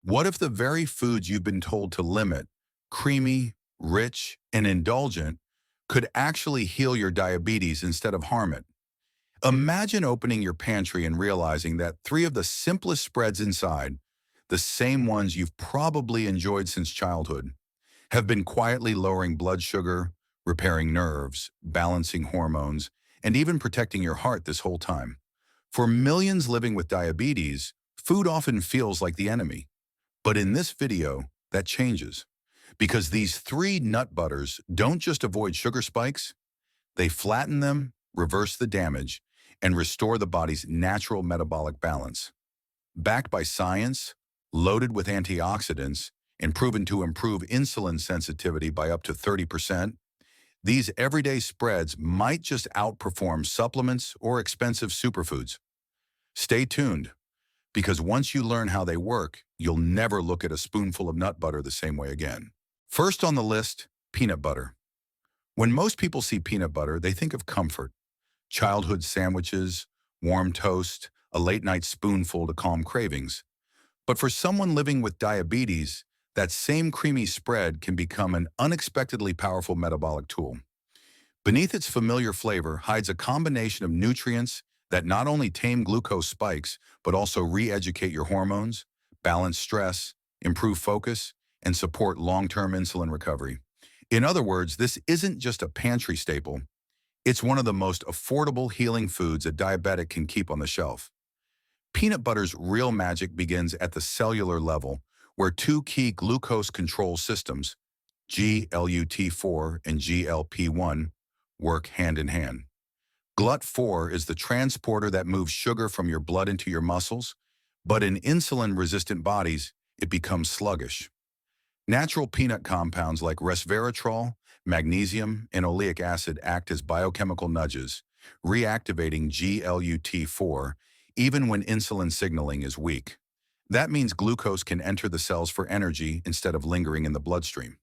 What if the very foods you've been told to limit, creamy, rich, and indulgent, could actually heal your diabetes instead of harm it? Imagine opening your pantry and realizing that three of the simplest spreads inside, the same ones you've probably enjoyed since childhood, have been quietly lowering blood sugar, repairing nerves, balancing hormones, and even protecting your heart this whole time. For millions living with diabetes, food often feels like the enemy. But in this video, that changes. Because these three nut butters don't just avoid sugar spikes, they flatten them, reverse the damage, and restore the body's natural metabolic balance. Backed by science, loaded with antioxidants, and proven to improve insulin sensitivity by up to 30%, these everyday spreads might just outperform supplements or expensive superfoods. Stay tuned, because once you learn how they work, you'll never look at a spoonful of nut butter the same way again. First on the list, peanut butter. When most people see peanut butter, they think of comfort. Childhood sandwiches, warm toast, a late-night spoonful to calm cravings. But for someone living with diabetes, that same creamy spread can become an unexpectedly powerful metabolic tool. Beneath its familiar flavor hides a combination of nutrients that not only tame glucose spikes, but also re-educate your hormones, balance stress, improve focus, and support long-term insulin recovery. In other words, this isn't just a pantry staple. It's one of the most affordable healing foods a diabetic can keep on the shelf. Peanut butter's real magic begins at the cellular level, where two key glucose control systems, GLUT4 and GLP-1, work hand in hand. GLUT4 is the transporter that moves sugar from your blood into your muscles, but in insulin-resistant bodies, it becomes sluggish. Natural peanut compounds like resveratrol, magnesium, and oleic acid act as biochemical nudges, reactivating GLUT4 even when insulin signaling is weak. That means glucose can enter the cells for energy instead of lingering in the bloodstream.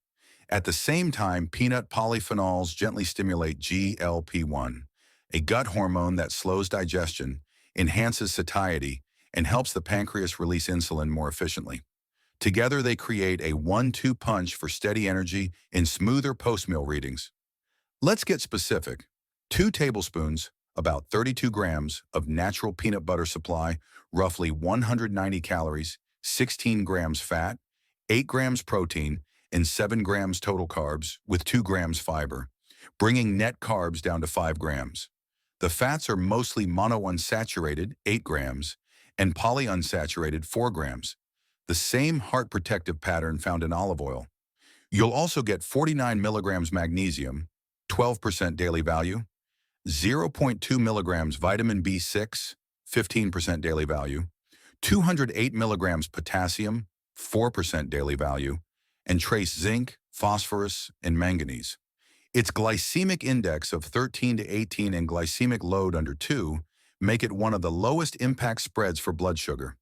At the same time, peanut polyphenols gently stimulate GLP-1, a gut hormone that slows digestion, enhances satiety, and helps the pancreas release insulin more efficiently. Together, they create a 1-2 punch for steady energy and smoother post-meal readings. Let's get specific. 2 tablespoons, about 32 grams, of natural peanut butter supply, roughly 190 calories, 16 grams fat, 8 grams protein, and 7 grams total carbs, with 2 grams fiber, bringing net carbs down to 5 grams. The fats are mostly monounsaturated, 8 grams, and polyunsaturated, 4 grams, the same heart protective pattern found in olive oil. You'll also get 49 milligrams magnesium, 12% daily value, zero point 0.2 milligrams vitamin B6, 15% daily value, 208 milligrams potassium, 4% daily value, and trace zinc, phosphorus, and manganese. Its glycemic index of 13 to 18 and glycemic load under 2 make it one of the lowest impact spreads for blood sugar.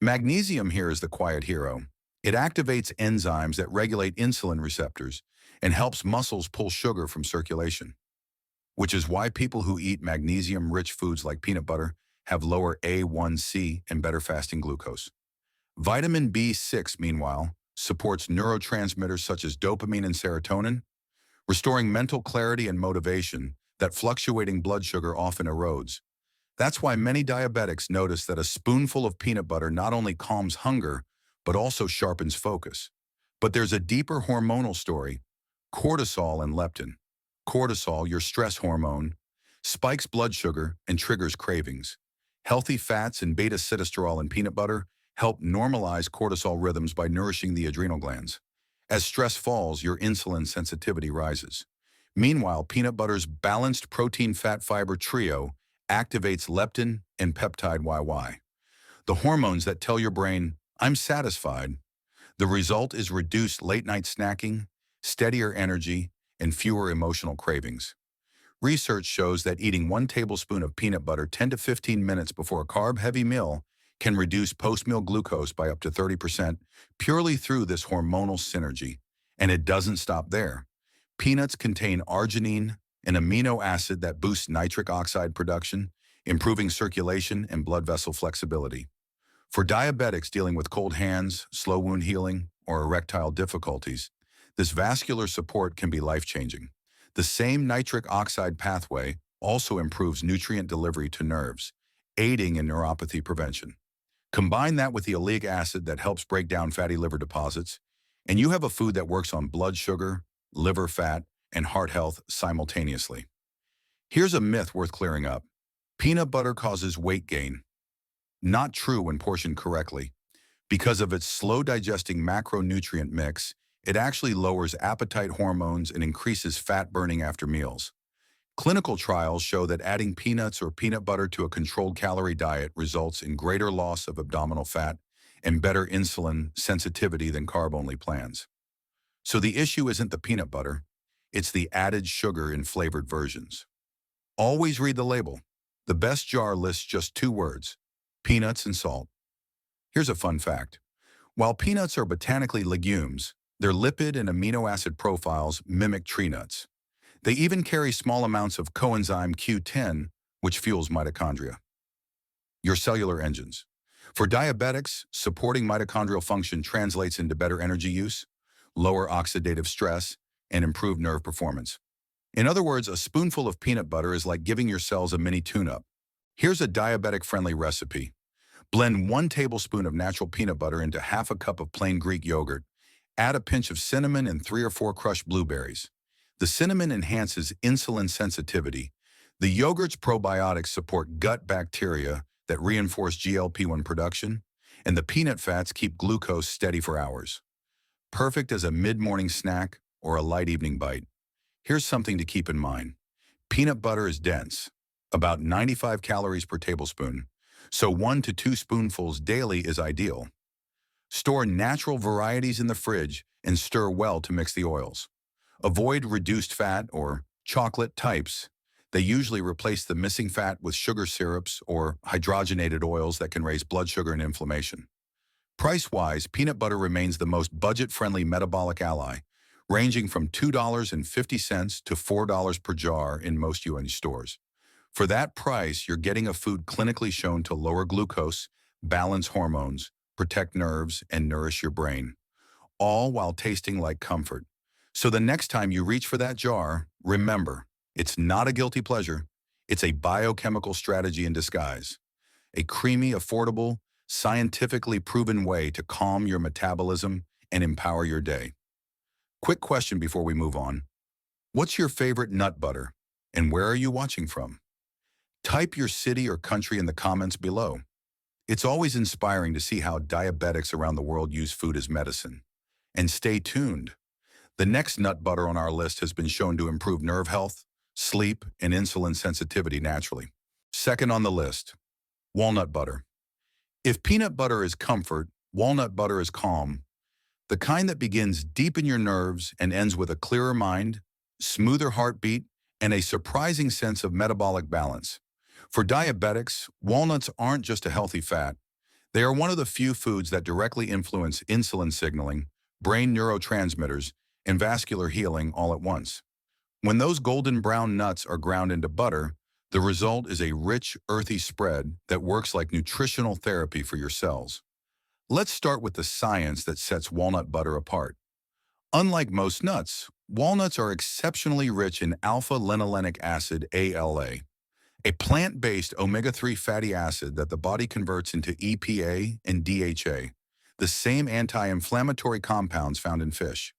Magnesium here is the quiet hero. It activates enzymes that regulate insulin receptors and helps muscles pull sugar from circulation, which is why people who eat magnesium-rich foods like peanut butter have lower A1C and better fasting glucose. Vitamin B6, meanwhile, supports neurotransmitters such as dopamine and serotonin, restoring mental clarity and motivation that fluctuating blood sugar often erodes. That's why many diabetics notice that a spoonful of peanut butter not only calms hunger, but also sharpens focus. But there's a deeper hormonal story: cortisol and leptin. Cortisol, your stress hormone, spikes blood sugar and triggers cravings. Healthy fats and beta-sitosterol in peanut butter help normalize cortisol rhythms by nourishing the adrenal glands. As stress falls, your insulin sensitivity rises. Meanwhile, peanut butter's balanced protein-fat-fiber trio activates leptin and peptide YY, the hormones that tell your brain, "I'm satisfied." The result is reduced late-night snacking, steadier energy, and fewer emotional cravings. Research shows that eating 1 tablespoon of peanut butter 10 to 15 minutes before a carb-heavy meal can reduce post-meal glucose by up to 30% purely through this hormonal synergy. And it doesn't stop there. Peanuts contain arginine, an amino acid that boosts nitric oxide production, improving circulation and blood vessel flexibility. For diabetics dealing with cold hands, slow wound healing, or erectile difficulties, this vascular support can be life-changing. The same nitric oxide pathway also improves nutrient delivery to nerves, aiding in neuropathy prevention. Combine that with the oleic acid that helps break down fatty liver deposits, and you have a food that works on blood sugar, liver fat, and heart health simultaneously. Here's a myth worth clearing up. Peanut butter causes weight gain. Not true when portioned correctly. Because of its slow digesting macronutrient mix, it actually lowers appetite hormones and increases fat burning after meals. Clinical trials show that adding peanuts or peanut butter to a controlled calorie diet results in greater loss of abdominal fat and better insulin sensitivity than carb-only plans. So the issue isn't the peanut butter, it's the added sugar in flavored versions. Always read the label. The best jar lists just 2 words: peanuts and salt. Here's a fun fact. While peanuts are botanically legumes, their lipid and amino acid profiles mimic tree nuts. They even carry small amounts of coenzyme Q10, which fuels mitochondria. Your cellular engines. For diabetics, supporting mitochondrial function translates into better energy use, lower oxidative stress, and improved nerve performance. In other words, a spoonful of peanut butter is like giving your cells a mini tune-up. Here's a diabetic-friendly recipe. Blend 1 tablespoon of natural peanut butter into half a cup of plain Greek yogurt. Add a pinch of cinnamon and 3 or 4 crushed blueberries. The cinnamon enhances insulin sensitivity. The yogurt's probiotics support gut bacteria that reinforce GLP-1 production, and the peanut fats keep glucose steady for hours. Perfect as a mid-morning snack or a light evening bite. Here's something to keep in mind. Peanut butter is dense, about 95 calories per tablespoon, so 1 to 2 spoonfuls daily is ideal. Store natural varieties in the fridge and stir well to mix the oils. Avoid reduced fat or chocolate types. They usually replace the missing fat with sugar syrups or hydrogenated oils that can raise blood sugar and inflammation. Price-wise, peanut butter remains the most budget-friendly metabolic ally, ranging from $2.50 to $4 per jar in most UN stores. For that price, you're getting a food clinically shown to lower glucose, balance hormones, protect nerves, and nourish your brain, all while tasting like comfort. So the next time you reach for that jar, remember, it's not a guilty pleasure. It's a biochemical strategy in disguise. A creamy, affordable, scientifically proven way to calm your metabolism and empower your day. Quick question before we move on. What's your favorite nut butter, and where are you watching from? Type your city or country in the comments below. It's always inspiring to see how diabetics around the world use food as medicine. And stay tuned. The next nut butter on our list has been shown to improve nerve health, sleep, and insulin sensitivity naturally. Second on the list, walnut butter. If peanut butter is comfort, walnut butter is calm. The kind that begins deep in your nerves and ends with a clearer mind, smoother heartbeat, and a surprising sense of metabolic balance. For diabetics, walnuts aren't just a healthy fat. They are one of the few foods that directly influence insulin signaling, brain neurotransmitters, and vascular healing all at once. When those golden brown nuts are ground into butter, the result is a rich, earthy spread that works like nutritional therapy for your cells. Let's start with the science that sets walnut butter apart. Unlike most nuts, walnuts are exceptionally rich in alpha-linolenic acid, ALA, a plant-based omega-3 fatty acid that the body converts into EPA and DHA, the same anti-inflammatory compounds found in fish.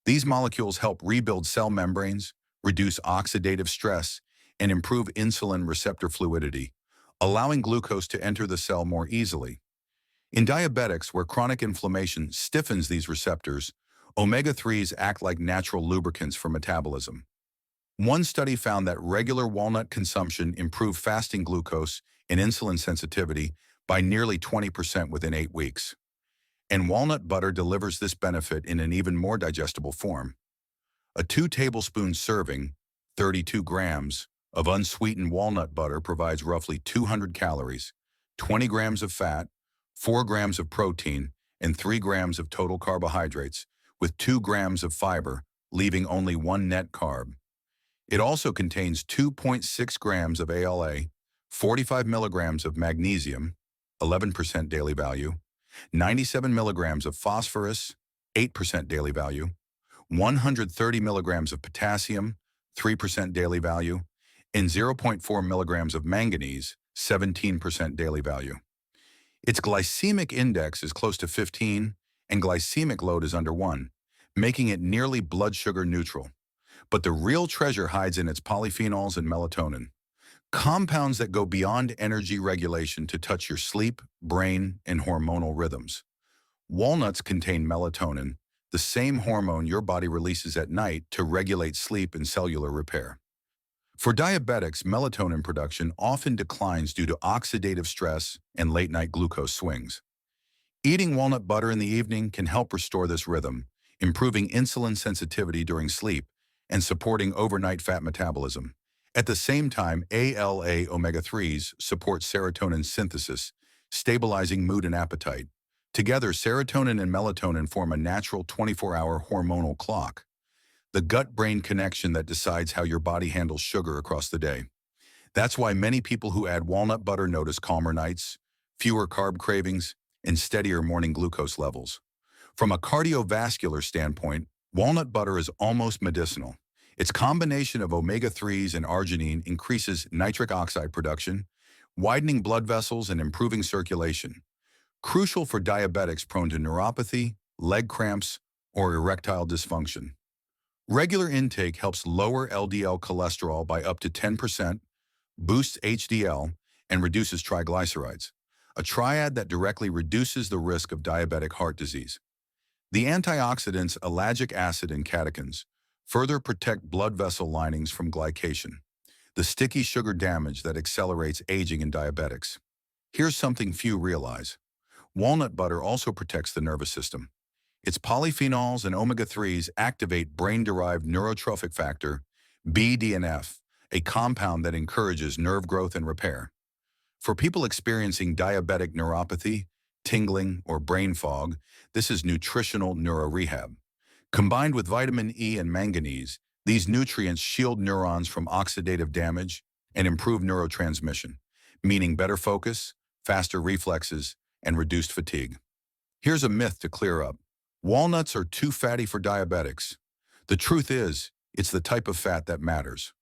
These molecules help rebuild cell membranes, reduce oxidative stress, and improve insulin receptor fluidity, allowing glucose to enter the cell more easily. In diabetics, where chronic inflammation stiffens these receptors, omega-3s act like natural lubricants for metabolism. One study found that regular walnut consumption improved fasting glucose and insulin sensitivity by nearly 20% within 8 weeks. And walnut butter delivers this benefit in an even more digestible form. A 2 tablespoon serving, 32 grams, of unsweetened walnut butter provides roughly 200 calories, 20 grams of fat, 4 grams of protein, and 3 grams of total carbohydrates, with 2 grams of fiber, leaving only 1 net carb. It also contains 2.6 grams of ALA, 45 milligrams of magnesium, 11% daily value, 97 milligrams of phosphorus, 8% daily value, 130 milligrams of potassium, 3% daily value, and zero point 0.4 milligrams of manganese, 17% daily value. Its glycemic index is close to 15, and glycemic load is under 1, making it nearly blood sugar neutral. But the real treasure hides in its polyphenols and melatonin, compounds that go beyond energy regulation to touch your sleep, brain, and hormonal rhythms. Walnuts contain melatonin, the same hormone your body releases at night to regulate sleep and cellular repair. For diabetics, melatonin production often declines due to oxidative stress and late-night glucose swings. Eating walnut butter in the evening can help restore this rhythm, improving insulin sensitivity during sleep and supporting overnight fat metabolism. At the same time, ALA omega-3s support serotonin synthesis, stabilizing mood and appetite. Together, serotonin and melatonin form a natural 24-hour hormonal clock, the gut-brain connection that decides how your body handles sugar across the day. That's why many people who add walnut butter notice calmer nights, fewer carb cravings, and steadier morning glucose levels. From a cardiovascular standpoint, walnut butter is almost medicinal. Its combination of omega-3s and arginine increases nitric oxide production, widening blood vessels and improving circulation, crucial for diabetics prone to neuropathy, leg cramps, or erectile dysfunction. Regular intake helps lower LDL cholesterol by up to 10%, boosts HDL, and reduces triglycerides, a triad that directly reduces the risk of diabetic heart disease. The antioxidants ellagic acid and catechins further protect blood vessel linings from glycation, the sticky sugar damage that accelerates aging in diabetics. Here's something few realize. Walnut butter also protects the nervous system. Its polyphenols and omega-3s activate brain-derived neurotrophic factor, BDNF, a compound that encourages nerve growth and repair. For people experiencing diabetic neuropathy, tingling, or brain fog, this is nutritional neurorehab. Combined with vitamin E and manganese, these nutrients shield neurons from oxidative damage and improve neurotransmission, meaning better focus, faster reflexes, and reduced fatigue. Here's a myth to clear up. Walnuts are too fatty for diabetics. The truth is, it's the type of fat that matters.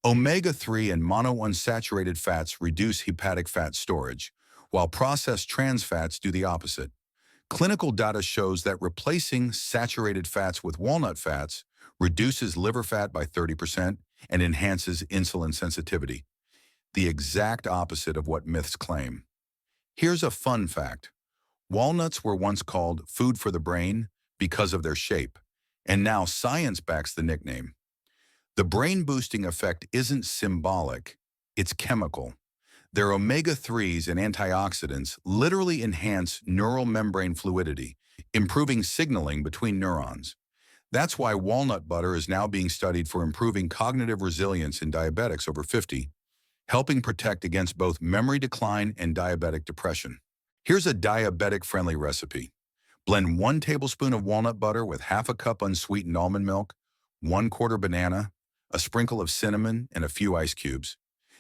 Omega-3 and monounsaturated fats reduce hepatic fat storage, while processed trans fats do the opposite. Clinical data shows that replacing saturated fats with walnut fats reduces liver fat by 30% and enhances insulin sensitivity, the exact opposite of what myths claim. Here's a fun fact. Walnuts were once called food for the brain because of their shape, and now science backs the nickname. The brain-boosting effect isn't symbolic, it's chemical. Their omega-3s and antioxidants literally enhance neural membrane fluidity, improving signaling between neurons. That's why walnut butter is now being studied for improving cognitive resilience in diabetics over 50, helping protect against both memory decline and diabetic depression. Here's a diabetic-friendly recipe. Blend 1 tablespoon of walnut butter with half a cup unsweetened almond milk, 1/4 banana, a sprinkle of cinnamon, and a few ice cubes.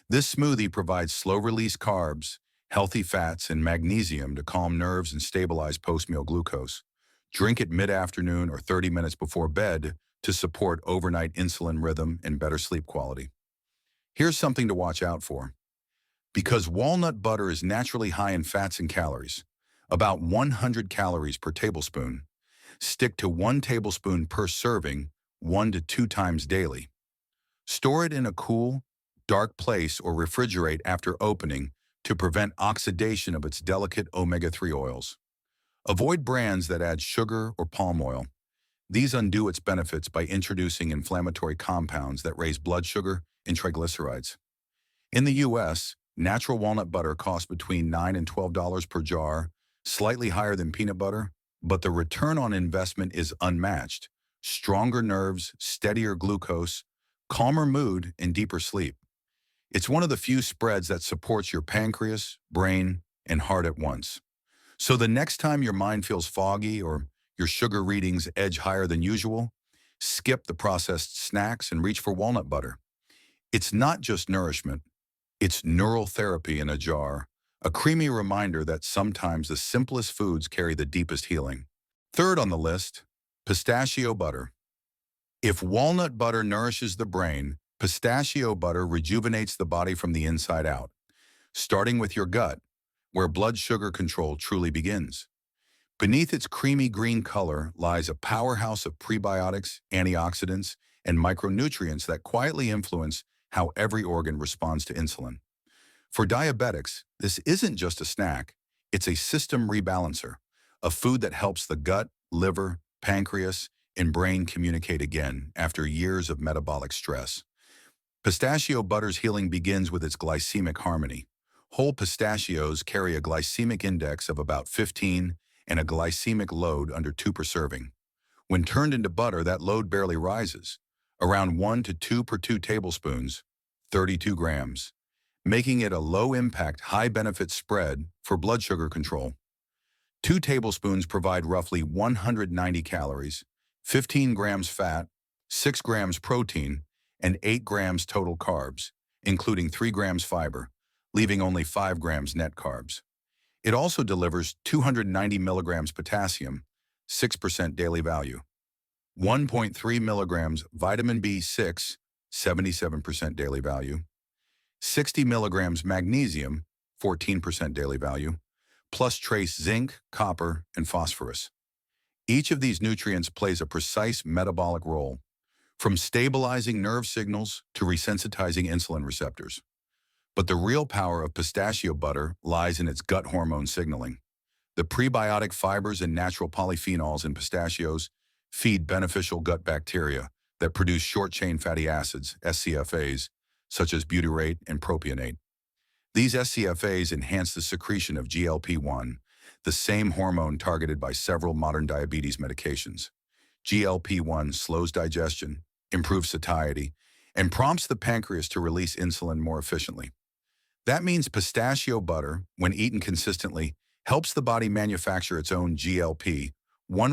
This smoothie provides slow-release carbs, healthy fats, and magnesium to calm nerves and stabilize post-meal glucose. Drink it mid-afternoon or 30 minutes before bed to support overnight insulin rhythm and better sleep quality. Here's something to watch out for. Because walnut butter is naturally high in fats and calories, about 100 calories per tablespoon, stick to 1 tablespoon per serving 1 to 2 times daily. Store it in a cool, dark place or refrigerate after opening to prevent oxidation of its delicate omega-3 oils. Avoid brands that add sugar or palm oil. These undo its benefits by introducing inflammatory compounds that raise blood sugar and triglycerides. In the U.S., natural walnut butter costs between $9 and $12 per jar, slightly higher than peanut butter, but the return on investment is unmatched. Stronger nerves, steadier glucose, calmer mood, and deeper sleep. It's one of the few spreads that supports your pancreas, brain, and heart at once. So the next time your mind feels foggy or your sugar readings edge higher than usual, skip the processed snacks and reach for walnut butter. It's not just nourishment. It's neural therapy in a jar, a creamy reminder that sometimes the simplest foods carry the deepest healing. Third on the list, pistachio butter. If walnut butter nourishes the brain, pistachio butter rejuvenates the body from the inside out, starting with your gut, where blood sugar control truly begins. Beneath its creamy green color lies a powerhouse of prebiotics, antioxidants, and micronutrients that quietly influence how every organ responds to insulin. For diabetics, this isn't just a snack, it's a system rebalancer, a food that helps the gut, liver, pancreas, and brain communicate again after years of metabolic stress. Pistachio butter's healing begins with its glycemic harmony. Whole pistachios carry a glycemic index of about 15 and a glycemic load under 2 per serving. When turned into butter, that load barely rises, around 1 to 2 per 2 tablespoons, 32 grams, making it a low-impact, high-benefit spread for blood sugar control. 2 tablespoons provide roughly 190 calories, 15 grams fat, 6 grams protein, and 8 grams total carbs, including 3 grams fiber, leaving only 5 grams net carbs. It also delivers 290 milligrams potassium, 6% daily value, 1.3 milligrams vitamin B6, 77% daily value, 60 milligrams magnesium, 14% daily value, plus trace zinc, copper, and phosphorus. Each of these nutrients plays a precise metabolic role, from stabilizing nerve signals to resensitizing insulin receptors. But the real power of pistachio butter lies in its gut hormone signaling. The prebiotic fibers and natural polyphenols in pistachios feed beneficial gut bacteria that produce short-chain fatty acids, SCFAs, such as butyrate and propionate. These SCFAs enhance the secretion of GLP-1, the same hormone targeted by several modern diabetes medications. GLP-1 slows digestion, improves satiety, and prompts the pancreas to release insulin more efficiently. That means pistachio butter, when eaten consistently, helps the body manufacture its own GLP-1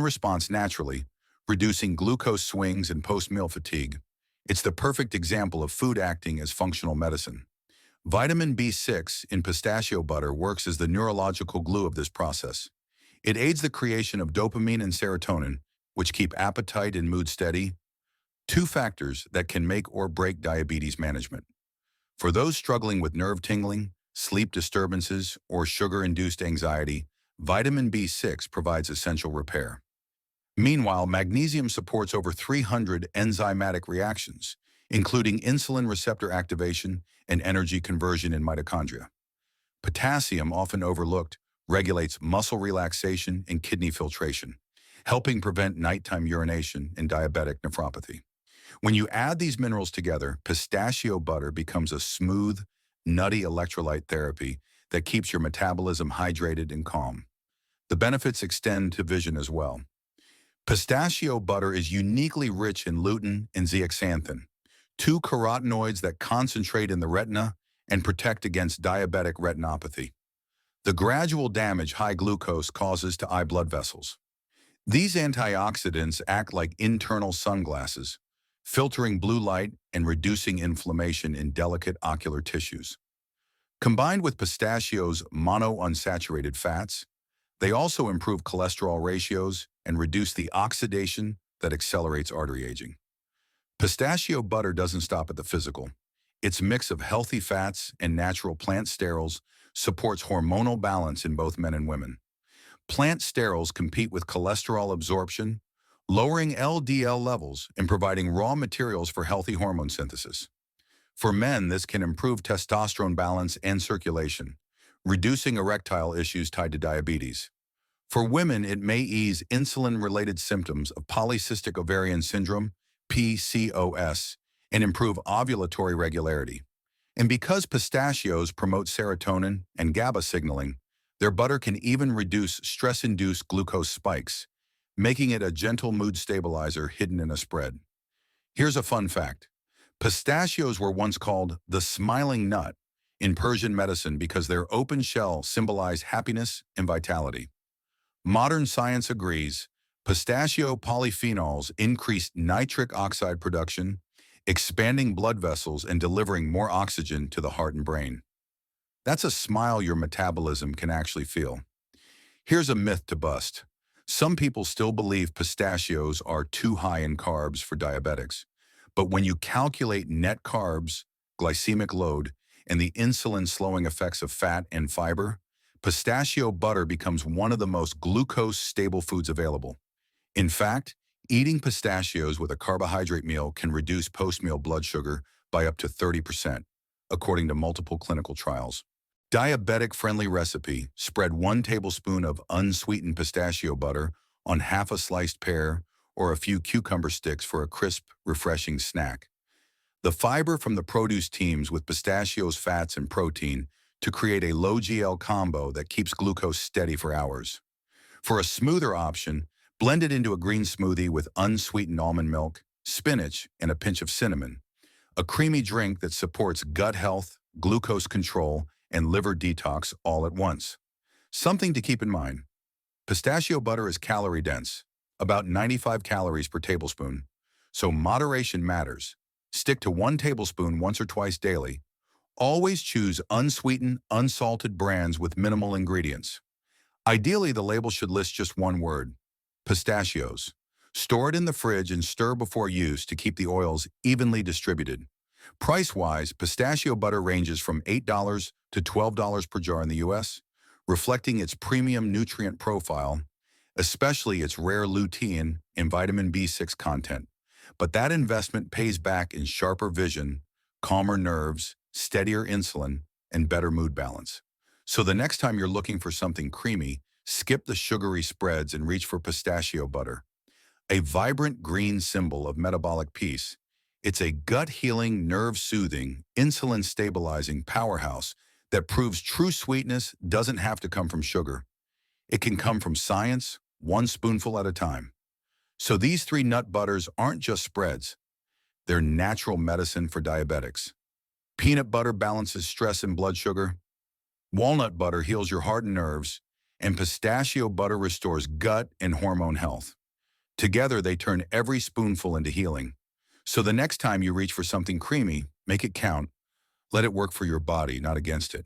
response naturally, reducing glucose swings and post-meal fatigue. It's the perfect example of food acting as functional medicine. Vitamin B6 in pistachio butter works as the neurological glue of this process. It aids the creation of dopamine and serotonin, which keep appetite and mood steady, 2 factors that can make or break diabetes management. For those struggling with nerve tingling, sleep disturbances, or sugar-induced anxiety, vitamin B6 provides essential repair. Meanwhile, magnesium supports over 300 enzymatic reactions, including insulin receptor activation and energy conversion in mitochondria. Potassium, often overlooked, regulates muscle relaxation and kidney filtration, helping prevent nighttime urination and diabetic nephropathy. When you add these minerals together, pistachio butter becomes a smooth, nutty electrolyte therapy that keeps your metabolism hydrated and calm. The benefits extend to vision as well. Pistachio butter is uniquely rich in lutein and zeaxanthin, 2 carotenoids that concentrate in the retina and protect against diabetic retinopathy, the gradual damage high glucose causes to eye blood vessels. These antioxidants act like internal sunglasses, filtering blue light and reducing inflammation in delicate ocular tissues. Combined with pistachios' monounsaturated fats, they also improve cholesterol ratios and reduce the oxidation that accelerates artery aging. Pistachio butter doesn't stop at the physical. Its mix of healthy fats and natural plant sterols supports hormonal balance in both men and women. Plant sterols compete with cholesterol absorption, lowering LDL levels and providing raw materials for healthy hormone synthesis. For men, this can improve testosterone balance and circulation, reducing erectile issues tied to diabetes. For women, it may ease insulin-related symptoms of polycystic ovarian syndrome, PCOS, and improve ovulatory regularity. And because pistachios promote serotonin and GABA signaling, their butter can even reduce stress-induced glucose spikes, making it a gentle mood stabilizer hidden in a spread. Here's a fun fact. Pistachios were once called the smiling nut in Persian medicine because their open shell symbolized happiness and vitality. Modern science agrees pistachio polyphenols increase nitric oxide production, expanding blood vessels and delivering more oxygen to the heart and brain. That's a smile your metabolism can actually feel. Here's a myth to bust. Some people still believe pistachios are too high in carbs for diabetics. But when you calculate net carbs, glycemic load, and the insulin-slowing effects of fat and fiber, pistachio butter becomes one of the most glucose-stable foods available. In fact, eating pistachios with a carbohydrate meal can reduce post-meal blood sugar by up to 30%, according to multiple clinical trials. Diabetic-friendly recipe: spread 1 tablespoon of unsweetened pistachio butter on half a sliced pear or a few cucumber sticks for a crisp, refreshing snack. The fiber from the produce teams with pistachios, fats, and protein to create a low GL combo that keeps glucose steady for hours. For a smoother option, blend it into a green smoothie with unsweetened almond milk, spinach, and a pinch of cinnamon. A creamy drink that supports gut health, glucose control, and liver detox all at once. Something to keep in mind: pistachio butter is calorie dense, about 95 calories per tablespoon, so moderation matters. Stick to 1 tablespoon once or twice daily. Always choose unsweetened, unsalted brands with minimal ingredients. Ideally, the label should list just one word: pistachios. Store it in the fridge and stir before use to keep the oils evenly distributed. Price-wise, pistachio butter ranges from $8 to $12 per jar in the US, reflecting its premium nutrient profile, especially its rare lutein and vitamin B6 content. But that investment pays back in sharper vision, calmer nerves, steadier insulin, and better mood balance. So the next time you're looking for something creamy, skip the sugary spreads and reach for pistachio butter. A vibrant green symbol of metabolic peace, it's a gut-healing, nerve-soothing, insulin-stabilizing powerhouse that proves true sweetness doesn't have to come from sugar. It can come from science, one spoonful at a time. So these 3 nut butters aren't just spreads. They're natural medicine for diabetics. Peanut butter balances stress and blood sugar. Walnut butter heals your heart and nerves. And pistachio butter restores gut and hormone health. Together, they turn every spoonful into healing. So the next time you reach for something creamy, make it count. Let it work for your body, not against it.